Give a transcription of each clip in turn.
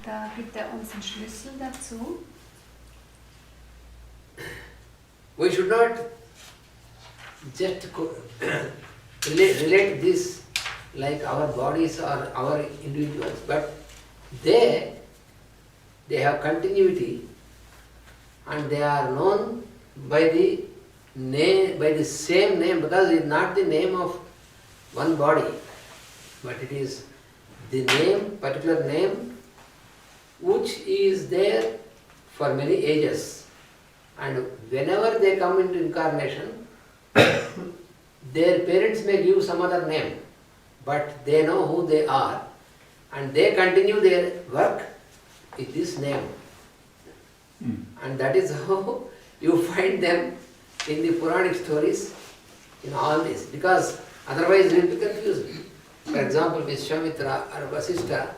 da gibt uns einen Schlüssel dazu. We should not just relate this like our bodies or our individuals, but they have continuity and they are known by the name, by the same name, because it is not the name of one body, but it is the name, particular name, which is there for many ages. And whenever they come into incarnation, their parents may give some other name, but they know who they are and they continue their work with this name. And that is how you find them in the Puranic stories, in all this, because otherwise you will be confused. For example, Vishwamitra or Vasishtha,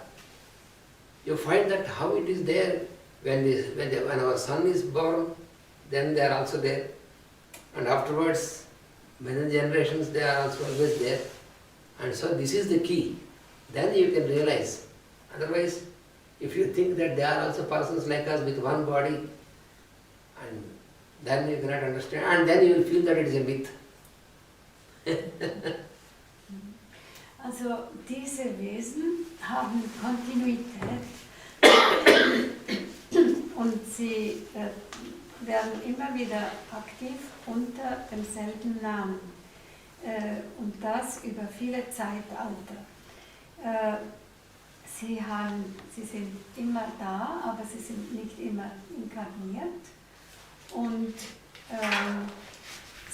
you find that how it is there when our son is born, then they are also there. And afterwards, many generations, they are also always there. And so this is the key. Then you can realize. Otherwise, if you think that they are also persons like us with one body, and then you cannot understand, and then you will feel that it is a myth. Also diese Wesen haben Kontinuität und sie werden immer wieder aktiv unter demselben Namen und das über viele Zeitalter. Sie sind immer da, aber sie sind nicht immer inkarniert und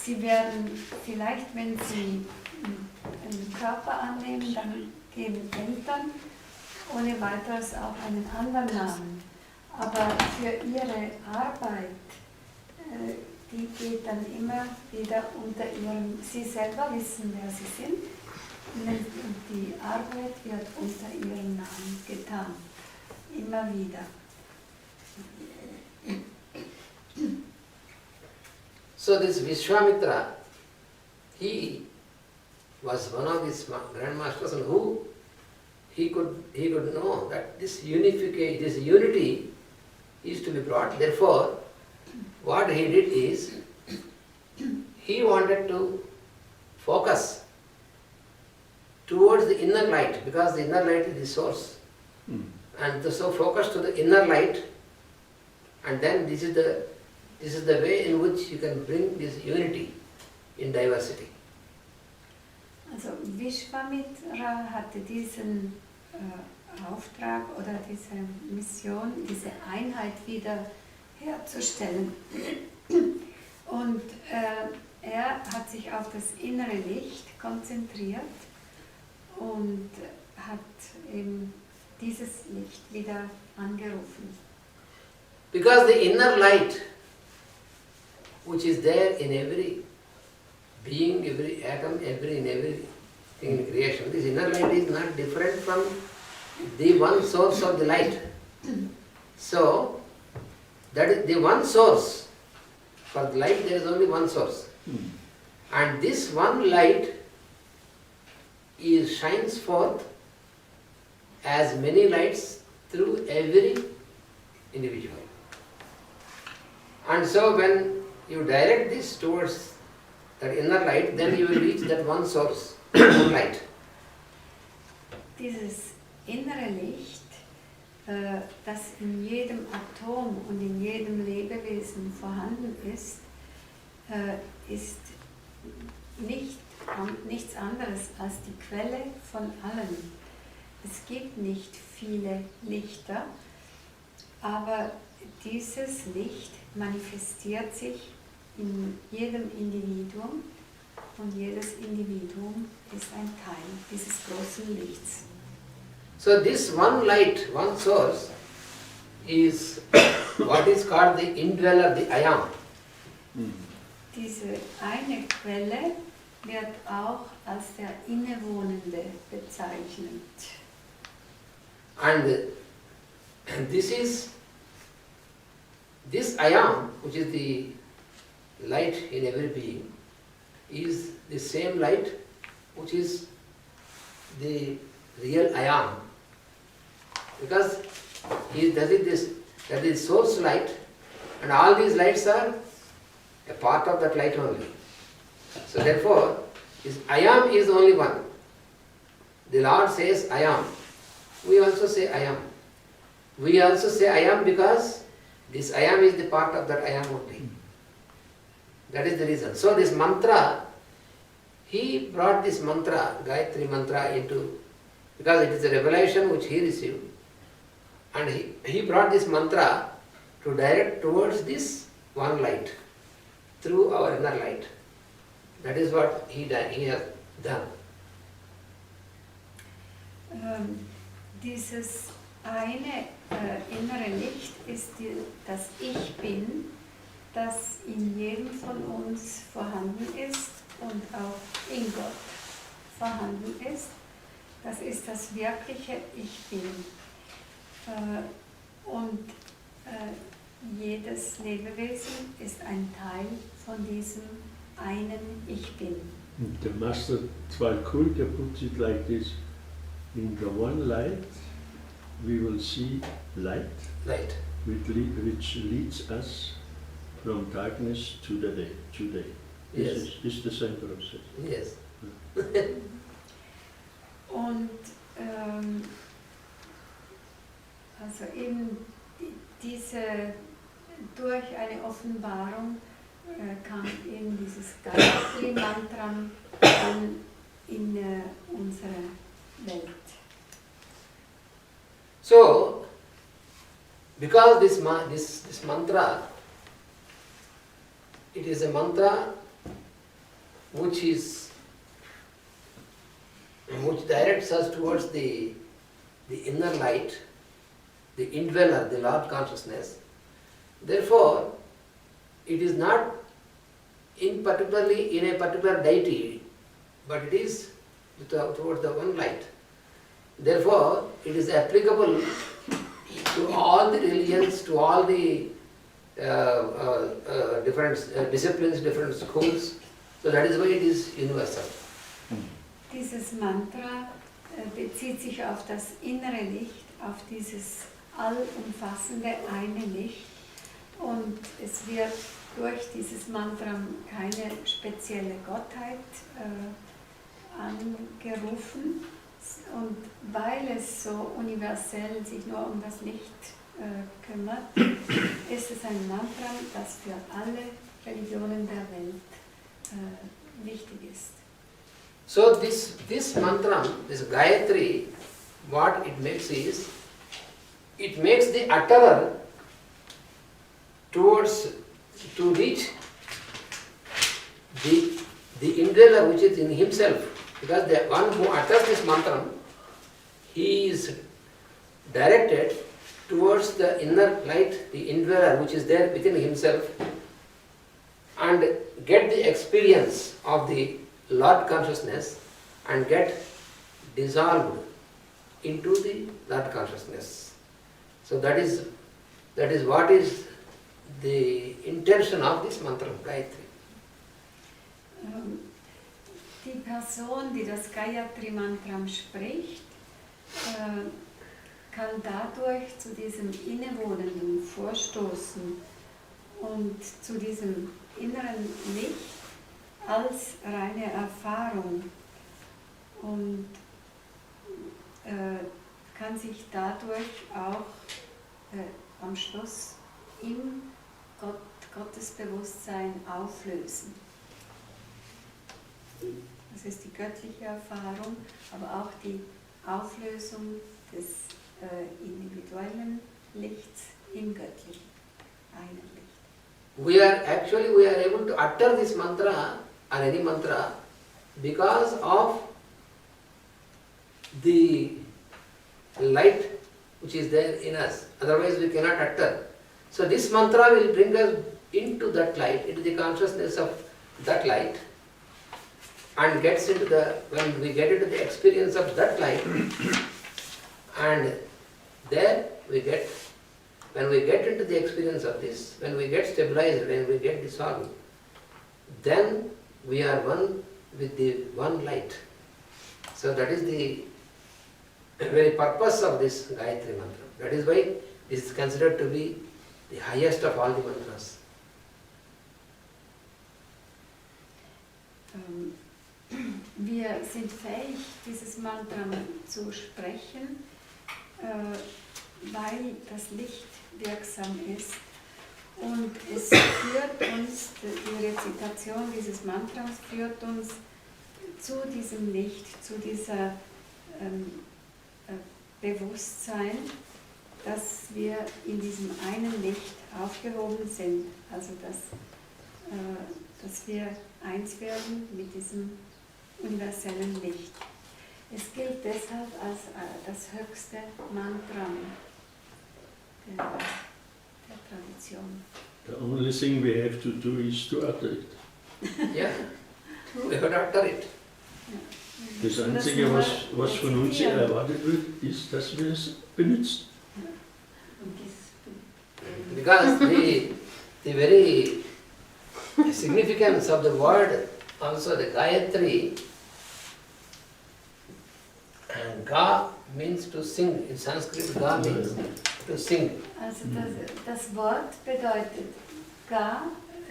sie werden vielleicht, wenn sie einen Körper annehmen, dann geben Eltern ohne weiteres auch einen anderen Namen. Aber für ihre Arbeit, die geht dann immer wieder unter ihrem, sie selber wissen, wer sie sind, und die Arbeit wird unter ihrem Namen getan. Immer wieder. So this Vishwamitra, he was one of these grandmasters, and who he could know that this unification, this unity is to be brought. Therefore, what he did is, he wanted to focus towards the inner light, because the inner light is the source. And so focus to the inner light, and then this is the way in which you can bring this unity in diversity. Also Vishwamitra hatte diesen Auftrag oder diese Mission, diese Einheit wieder herzustellen. Und er hat sich auf das innere Licht konzentriert und hat eben dieses Licht wieder angerufen. Because the inner light, which is there in every being, every atom, everything in creation, this inner light is not different from the one source of the light. So, that is the one source. For the light there is only one source. And this one light shines forth as many lights through every individual. And so when you direct this towards that inner light, then you will reach that one source, one light. Dieses innere Licht, das in jedem Atom und in jedem Lebewesen vorhanden ist, ist nichts anderes als die Quelle von allem. Es gibt nicht viele Lichter, aber dieses Licht manifestiert sich in jedem Individuum und jedes Individuum ist ein Teil dieses großen Lichts. So this one light, one source is what is called the indweller, the ayam. Diese eine Quelle wird auch als der Innewohnende bezeichnet. And this ayam, which is the light in every being, is the same light which is the real ayam. Because that is source light, and all these lights are a part of that light only. So therefore, this I am is only one. The Lord says I am. We also say I am. We also say I am because this I am is the part of that I am only. That is the reason. So this mantra, he brought this mantra, Gayatri mantra into, because it is a revelation which he received, and he brought this mantra to direct towards this one light, through our inner light. That is what he has done. Dieses eine innere Licht ist das Ich Bin, das in jedem von uns vorhanden ist und auch in Gott vorhanden ist. Das ist das wirkliche Ich Bin. Und jedes Lebewesen ist ein Teil von diesem einen Ich Bin. The Master Tvalkulka puts it like this: in the one light, we will see light, Light. which leads us from darkness to the day. Yes. This is the same process. Yes. Und also eben durch eine Offenbarung kam eben dieses Gayatri-Mantra dann in unsere Welt. So, because this mantra, it is a mantra which directs us towards the inner light, the indweller, the Lord consciousness. Therefore, it is not particularly in a particular deity, but it is towards the one light. Therefore, it is applicable to all the religions, to all the different disciplines, different schools. So that is why it is universal. Dieses Mantra bezieht sich auf das innere Licht, auf dieses allumfassende eine Licht, und es wird durch dieses Mantra keine spezielle Gottheit angerufen, und weil es so universell sich nur um das Licht kümmert, ist es ein Mantra, das für alle Religionen der Welt wichtig ist. So this mantra, this Gayatri, what it makes is, it makes the utterer to reach the indweller which is in himself. Because the one who utters this mantra, he is directed towards the inner light, the indweller which is there within himself, and get the experience of the Lord consciousness and get dissolved into the Lord consciousness. So that is what is the intention of this mantra, Gayatri. Die Person, die das Gayatri-Mantra spricht, kann dadurch zu diesem innewohnenden Vorstoßen und zu diesem inneren Licht als reine Erfahrung, und kann sich dadurch auch am Schluss im Gottesbewusstsein auflösen. Das ist die göttliche Erfahrung, aber auch die Auflösung des individuellen Lichts im göttlichen, einen Licht. We are able to utter this mantra or any mantra because of the light which is there in us. Otherwise we cannot utter. So this mantra will bring us into that light, into the consciousness of that light, and when we get into the experience of that light, and there when we get into the experience of this, when we get stabilized, when we get dissolved, then we are one with the one light. So that is the very purpose of this Gayatri mantra. That is why this is considered to be the highest of all the mantras. Wir sind fähig, dieses Mantra zu sprechen, weil das Licht wirksam ist. Und es führt uns, die Rezitation dieses Mantras führt uns zu diesem Licht, zu dieser Bewusstsein, dass wir in diesem einen Licht aufgehoben sind. Also dass wir eins werden mit diesem universellen Licht. Es gilt deshalb als das höchste Mantra der Tradition. The only thing we have to do is to utter it. Yeah, we have to utter it. Das Einzige, was von uns erwartet wird, ist, dass wir es benutzen. Because the very significance of the word, also the Gayatri, and Ga means to sing. In Sanskrit, Ga means to sing. Also das Wort bedeutet Ga,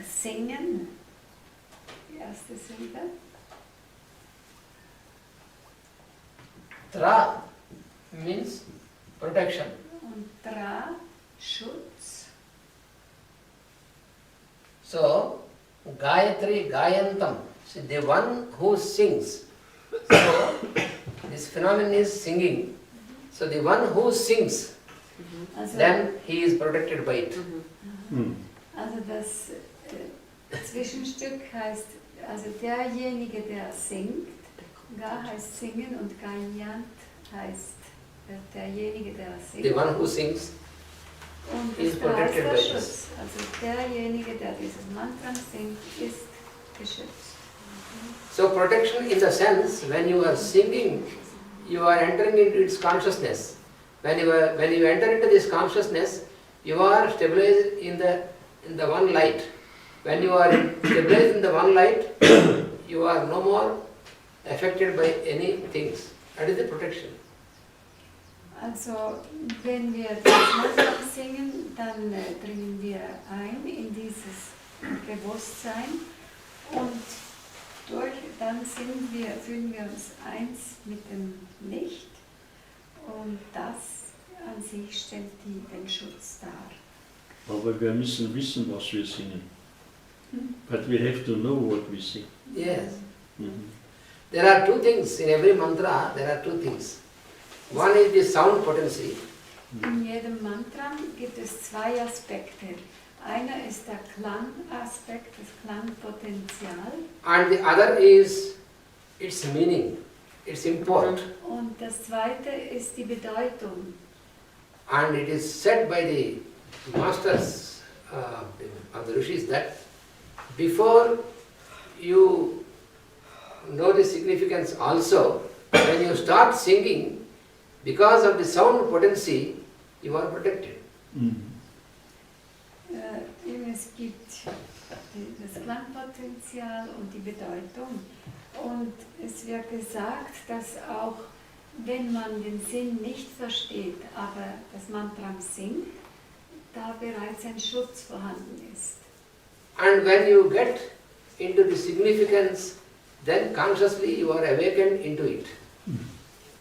singen, die erste Silbe. Tra means protection. Und Dra, Schutz. So, Gayatri, Gayantam, so the one who sings. So, this phenomenon is singing. So, the one who sings, Also, then he is protected by it. also das Zwischenstück heißt, also derjenige, der singt, Ga heißt singen und Gayant heißt derjenige, der singt. The one who sings Und is das heißt protected der by Schutz. this. Also derjenige, der dieses Mantra singt, ist geschützt. So, protection in the sense, when you are singing, you are entering into its consciousness. When you enter into this consciousness, you are stabilized in the one light. When you are stabilized in the one light, you are no more affected by any things. That is the protection. Also wenn wir das Mantra singen, dann dringen wir ein in dieses Bewusstsein und dann fühlen wir uns eins mit dem Licht und das an sich stellt den Schutz dar. Aber wir müssen wissen, was wir singen. But we have to know what we sing. Yes. There are two things in every mantra. There are two things. One is the sound potency. In jedem Mantra gibt es zwei Aspekte. Einer ist der Klangaspekt, das Klangpotenzial. And the other is its meaning, its import. Und das zweite ist die Bedeutung. And it is said by the masters of the rishis that before you know the significance also, when you start singing, because of the sound potency, you are protected. Es gibt das Klangpotenzial und die Bedeutung. Und es wird gesagt, dass auch wenn man den Sinn nicht versteht, aber das Mantra singt, da bereits ein Schutz vorhanden ist. And when you get into the significance, then consciously you are awakened into it.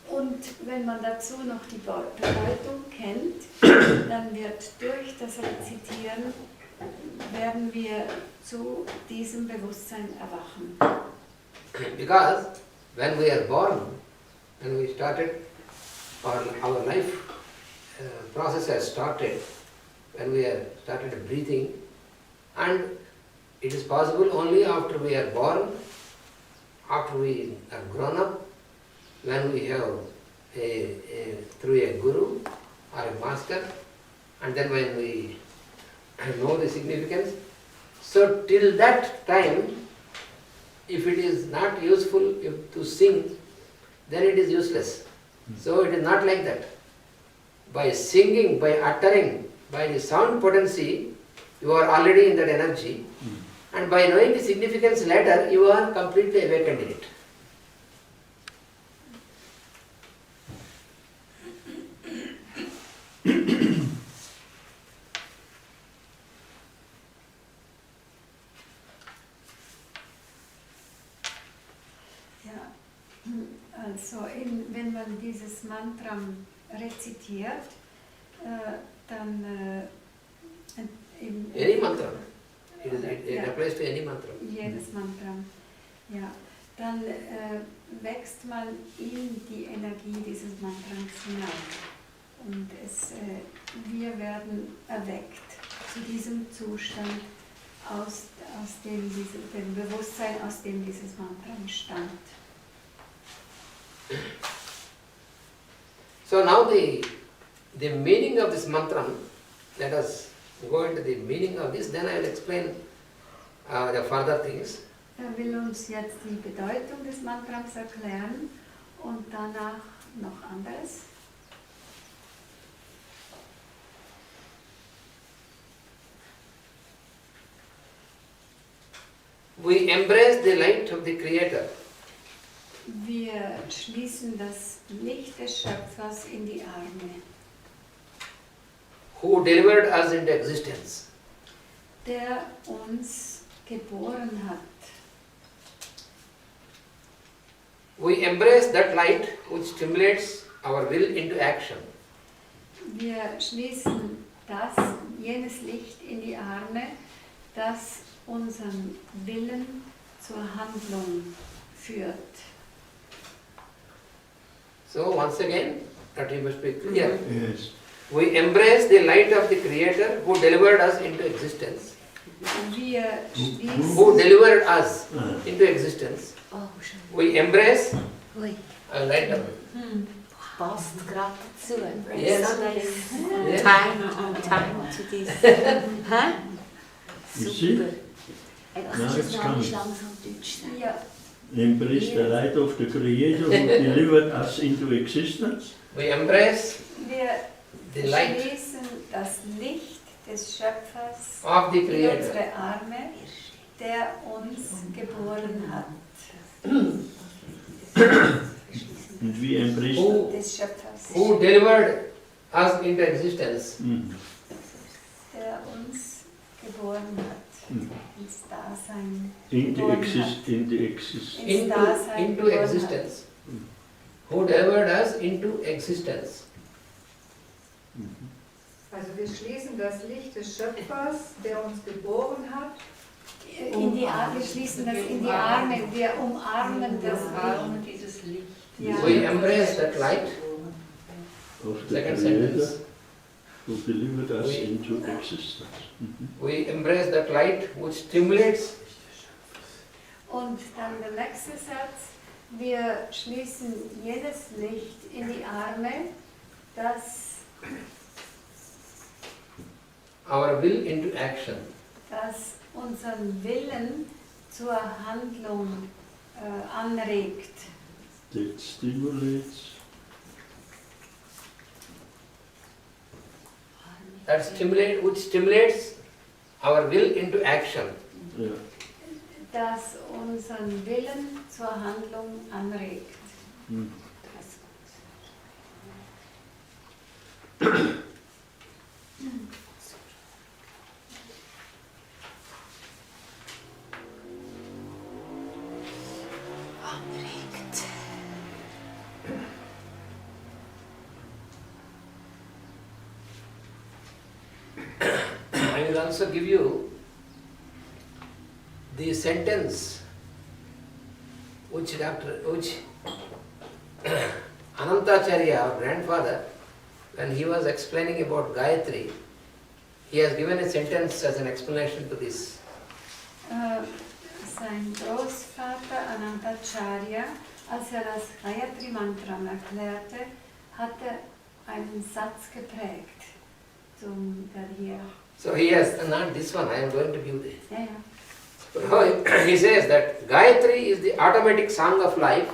Und wenn man dazu noch die Bedeutung kennt, dann wird durch das Rezitieren, werden wir zu diesem Bewusstsein erwachen. Because when we are born, when we started, our life process has started, when we have started breathing, and it is possible only after we are born, after we are grown up, when we have through a guru or a master, and then when we know the significance. So till that time, if it is not useful to sing, then it is useless. So it is not like that. By singing, by uttering, by the sound potency, you are already in that energy, and by knowing the significance later, you are completely awakened in it. Also wenn man dieses Mantra rezitiert, dann Any mantra. It applies to any mantra. jedes Mantra, ja, dann wächst man in die Energie dieses Mantras hinein und wir werden erweckt zu diesem Zustand aus dem Bewusstsein, aus dem dieses Mantra entstand. So now the meaning of this mantra, let us go into the meaning of this, then I will explain the further things. Er will uns jetzt die Bedeutung des Mantras erklären und danach noch anderes. We embrace the light of the Creator. Wir schließen das Licht des Schöpfers in die Arme, Who delivered us into existence. der uns geboren hat. We embrace that light which stimulates our will into action. Wir schließen jenes Licht in die Arme, das unseren Willen zur Handlung führt. So once again, that you must be clear. Yes. We embrace the light of the Creator who delivered us into existence. Wir schließen, Who delivered us into existence. Oh, schön. We embrace Ui, light of passt gerade dazu. Yes. So nice. Yes. Time to this. Hä? You see? Super. Ey, Now kannst du it's jetzt noch coming. nicht langsam Deutsch sagen? ja, Embrace the light of the Creator who delivered us into existence. we embrace wir the light schließen das Licht des Schöpfers of the in Creator. unsere Arme, der uns geboren hat. And we embrace Des Schöpfers, Who delivered us into existence. der uns geboren hat, ins Dasein in geboren the existence. ins Dasein Into geboren existence. Who delivered us into existence. Also wir schließen das Licht des Schöpfers, der uns geboren hat. In die Arme, wir schließen das in die Arme, wir umarmen das Umarmen Licht. dieses Licht. Ja. We embrace that light. Of the Second Creator sentence. who delivered us We- into existence. We embrace that light which stimulates Und dann der nächste Satz, wir schließen jedes Licht in die Arme, das our will into action. unseren Willen zur Handlung anregt. That stimulates Which stimulates our will into action. yeah, Das unseren Willen zur Handlung anregt. Anregt. I will also give you the sentence which Anantacharya, our grandfather, when he was explaining about Gayatri, he has given a sentence as an explanation to this. Sein Großvater Anantacharya, als das Gayatri Mantra erklärte, hatte einen Satz geprägt zum hier. So he has, not this one, I am going to give this. Ja, ja. He says that Gayatri is the automatic song of life.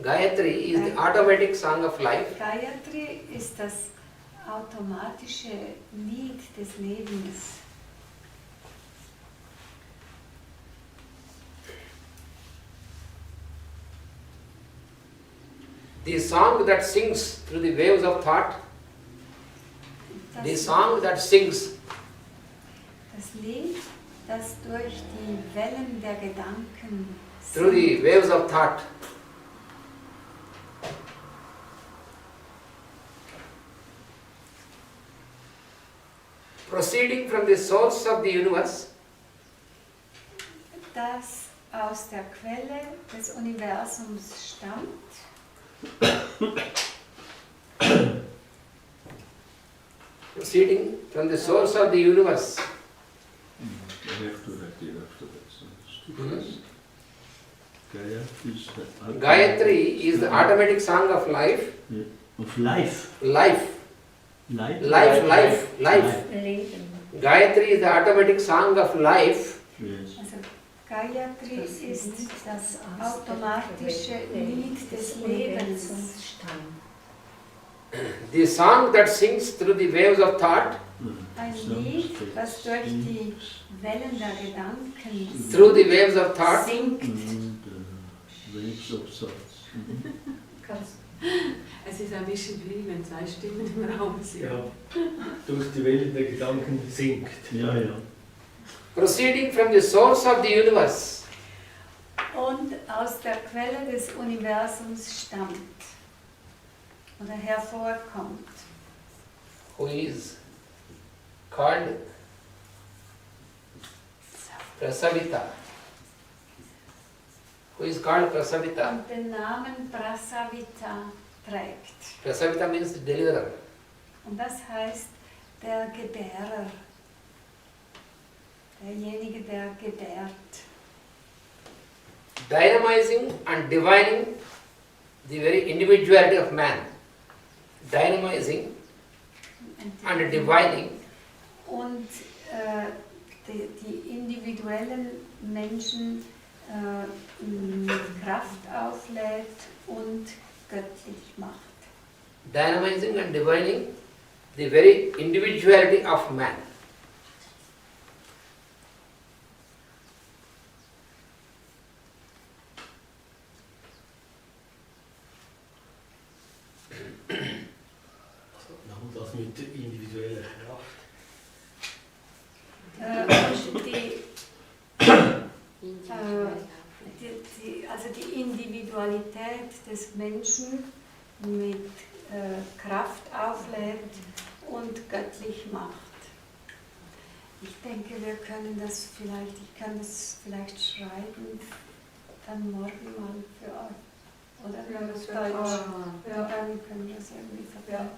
Gayatri is the automatic song of life. Gayatri ist das automatische Lied des Lebens. The song that sings through the waves of thought, the Das, song that sings das Lied, das durch die Wellen der Gedanken through the singt, waves of thought, proceeding from the source of the universe, das aus der Quelle des Universums stammt, proceeding from the source of the universe. I have to write it after that. So it's too fast. Gayatri is the Gayatri is the automatic song of life. of life. Life. Life. Life. Leben. Gayatri is the automatic song of life. Yes. also Gayatri ist das automatische Lied des Lebens. The song that sings through the waves of thought, Ein Lied, das durch die Wellen der Gedanken through the waves of thought, singt. Waves of thoughts. Kannst Es ist ein bisschen wie wenn zwei Stimmen im Raum sind. Ja, durch die Wellen der Gedanken singt. Ja, ja. proceeding from the source of the universe, Und aus der Quelle des Universums stammt oder hervorkommt. who is called Prasavita. Who is called Prasavita? Und den Namen Prasavita trägt. Prasavita means deliverer. Und das heißt der Gebärer, derjenige, der gebärt. Dynamizing and divining the very individuality of man. Dynamizing and divining Und die individuellen Menschen mit Kraft auflädt und göttlich macht. dynamizing and divining the very individuality of man. Und das mit individueller Kraft. Und also die Individualität des Menschen mit Kraft auflädt und göttlich macht. Ich denke, wir können das vielleicht, ich kann das vielleicht schreiben, dann morgen mal für euch. Oder Ja, das auf wäre Deutsch. toll. Ja. Dann können wir es irgendwie verbreiten.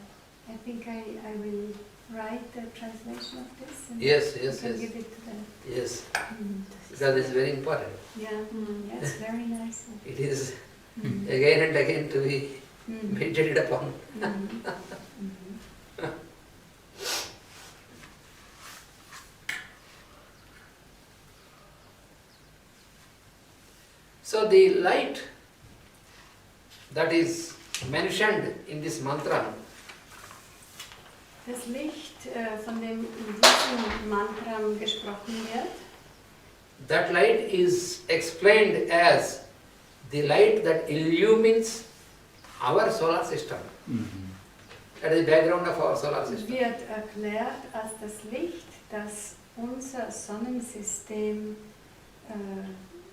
I think I will write the translation of this and Yes, you yes, can yes. give it to them. Yes, Mm. that is very important. Yeah, that's very nice. It is Mm. again and again to be Mm. meditated upon. Mhm. Mhm. So the light that is mentioned in this mantra, Das Licht, von dem in diesem Mantra gesprochen wird, that light is explained as the light that illumines our solar system. That is the background of our solar system. wird erklärt als das Licht, das unser Sonnensystem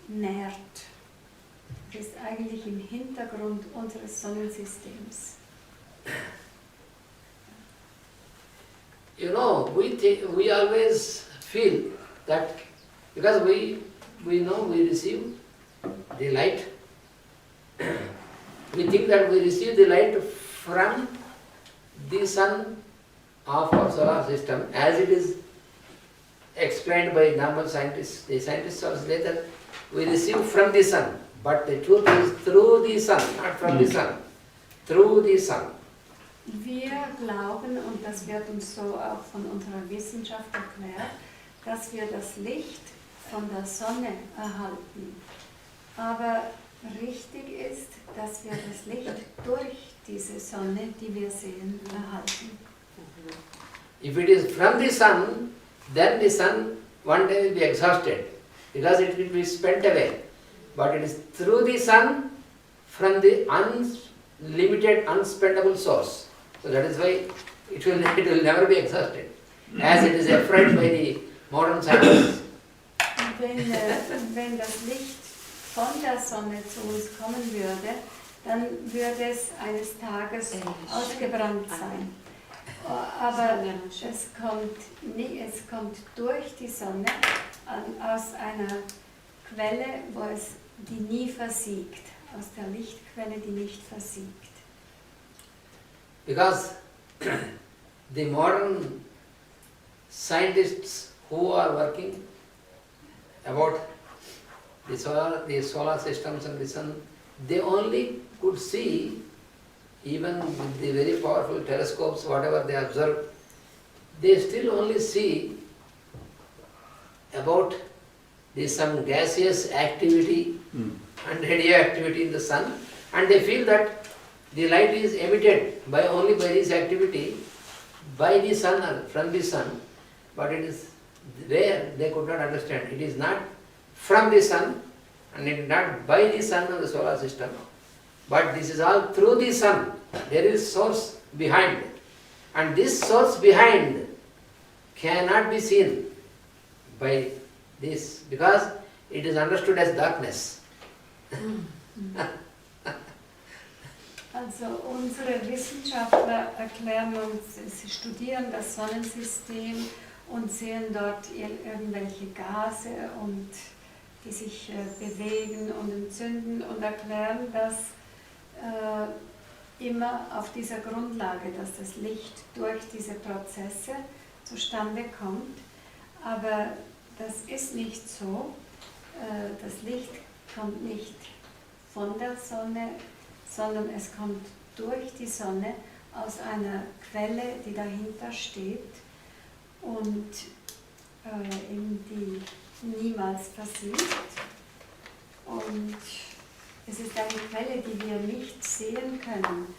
nährt. Das ist eigentlich im Hintergrund unseres Sonnensystems. You know, we always feel that because we know we receive the light, we think that we receive the light from the sun of our solar system as it is explained by normal scientists. The scientists also say that we receive from the sun, but the truth is through the sun, not from the sun, through the sun. Wir glauben, und das wird uns so auch von unserer Wissenschaft erklärt, dass wir das Licht von der Sonne erhalten. Aber richtig ist, dass wir das Licht durch diese Sonne, die wir sehen, erhalten. If it is from the sun, then the sun one day will be exhausted because it will be spent away. But it is through the sun from the unlimited, unspendable source. So that is why it will never be exhausted, as it is affirmed by the modern scientists. Und wenn das Licht von der Sonne zu uns kommen würde, dann würde es eines Tages ausgebrannt sein. Aber es kommt durch die Sonne aus einer Quelle, die nie versiegt, aus der Lichtquelle, die nicht versiegt. Because the modern scientists who are working about the solar systems and the sun, they only could see, even with the very powerful telescopes, whatever they observe, they still only see about some gaseous activity and radioactivity in the sun, and they feel that the light is emitted only by this activity by the sun or from the sun, but it is where they could not understand. It is not from the sun and it is not by the sun of the solar system, but this is all through the sun. There is source behind, and this source behind cannot be seen by this because it is understood as darkness. Also unsere Wissenschaftler erklären uns, sie studieren das Sonnensystem und sehen dort irgendwelche Gase und die sich bewegen und entzünden und erklären das immer auf dieser Grundlage, dass das Licht durch diese Prozesse zustande kommt. Aber das ist nicht so. Das Licht kommt nicht von der Sonne, sondern es kommt durch die Sonne aus einer Quelle, die dahinter steht und die niemals versiegt. Und es ist eine Quelle, die wir nicht sehen können.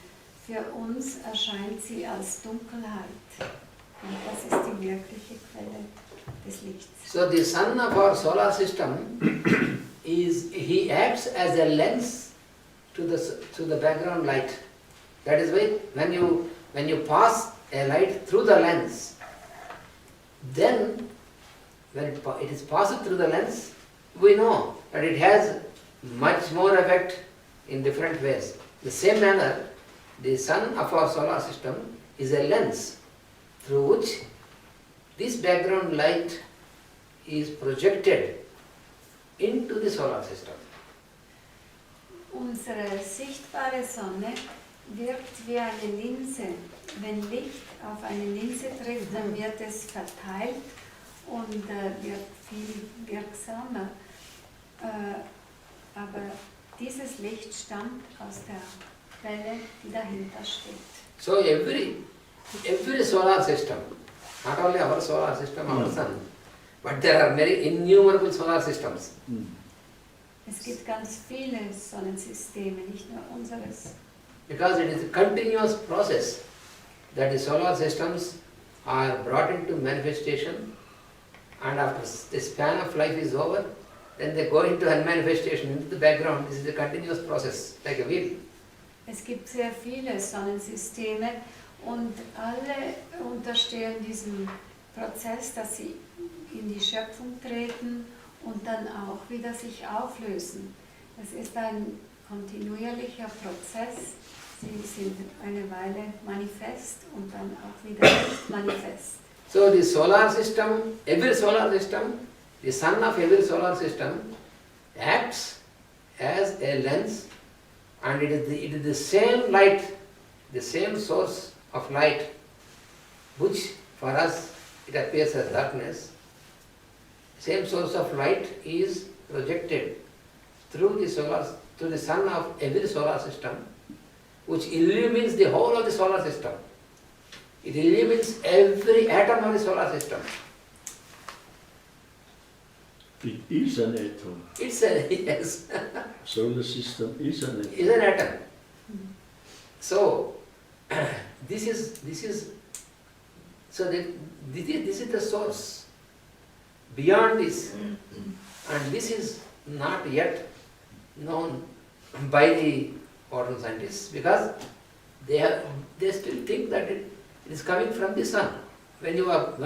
Für uns erscheint sie als Dunkelheit. Und das ist die wirkliche Quelle des Lichts. So the sun of our solar system he acts as a lens to the background light. That is why when you pass a light through the lens, then when it is passed through the lens, we know that it has much more effect in different ways. The same manner, the sun of our solar system is a lens through which this background light is projected into the solar system. Unsere sichtbare Sonne wirkt wie eine Linse. Wenn Licht auf eine Linse trifft, dann wird es verteilt und wird viel wirksamer. Aber dieses Licht stammt aus der Quelle, die dahinter steht. So every solar system, not only our solar system, our sun, but there are many innumerable solar systems. Es gibt ganz viele Sonnensysteme, nicht nur unseres. Because it is a continuous process that the solar systems are brought into manifestation, and after the span of life is over, then they go into unmanifestation, into the background. This is a continuous process, like a wheel. Es gibt sehr viele Sonnensysteme und alle unterstehen diesem Prozess, dass sie in die Schöpfung treten und dann auch wieder sich auflösen. Es ist ein kontinuierlicher Prozess. Sie sind eine Weile manifest und dann auch wieder nicht manifest. So the solar system, every solar system, the sun of every solar system acts as a lens, and it is the same light, the same source of light, which for us it appears as darkness. Same source of light is projected through the sun of every solar system, which illumines the whole of the solar system. It illumines every atom of the solar system. It is an atom. It's a, yes, Solar system is an atom. is an atom. So, this is the source. Beyond this, and this is not yet known by the modern scientists because they still think that it is coming from the sun. When you are